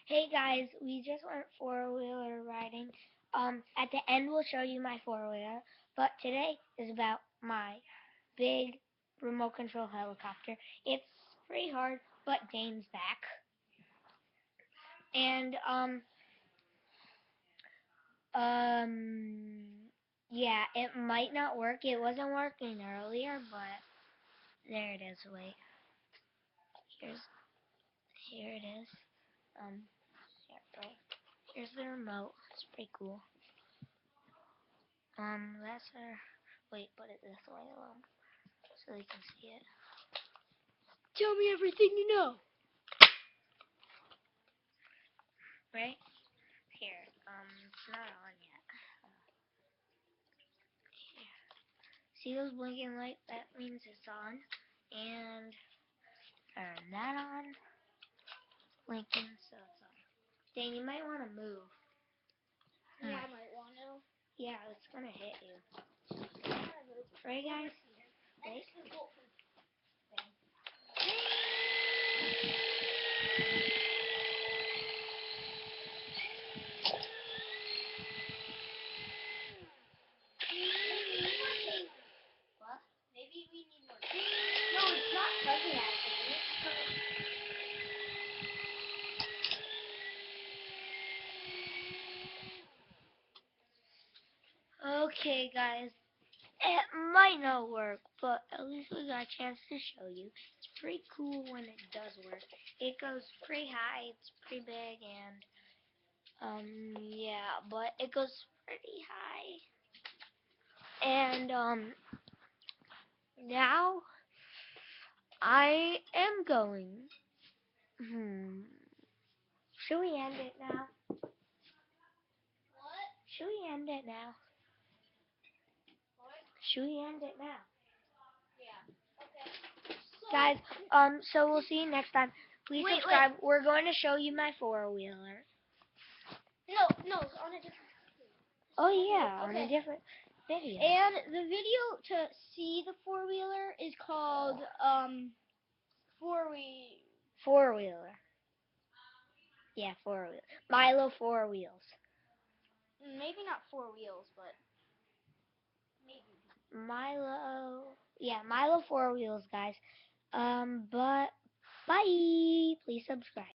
Hey guys, we just went four-wheeler riding. At the end we'll show you my four-wheeler, but today is about my big remote control helicopter. It's pretty hard, but Dane's back. And yeah, it might not work. It wasn't working earlier, but there it is. Wait, here it is. Here, wait. Here's the remote. It's pretty cool. That's our. Wait, put it this way so you can see it. Tell me everything you know. Right? Here. It's not on yet. Here. See those blinking lights? That means it's on. And turn that on. Blinking, so it's on. Dang, you might want to move. Yeah, I might want to. Yeah, it's gonna hit you. Right, guys? Wait. What? Maybe we need more. No, it's not touching that. Okay, guys. It might not work, but at least we got a chance to show you. It's pretty cool when it does work. It goes pretty high, it's pretty big, and yeah, but it goes pretty high. And now I am going. Should we end it now? What? Should we end it now? What? Should we end it now? Yeah. Okay. Guys, so we'll see you next time. Please subscribe. We're going to show you my four-wheeler. No, on a different. Oh yeah, on Okay. a different video. And the video to see the four-wheeler is called Four-wheeler. Yeah, four-wheeler. Milo Four Wheels. Maybe not four wheels, but maybe. Milo Four Wheels, guys. But bye. Please subscribe.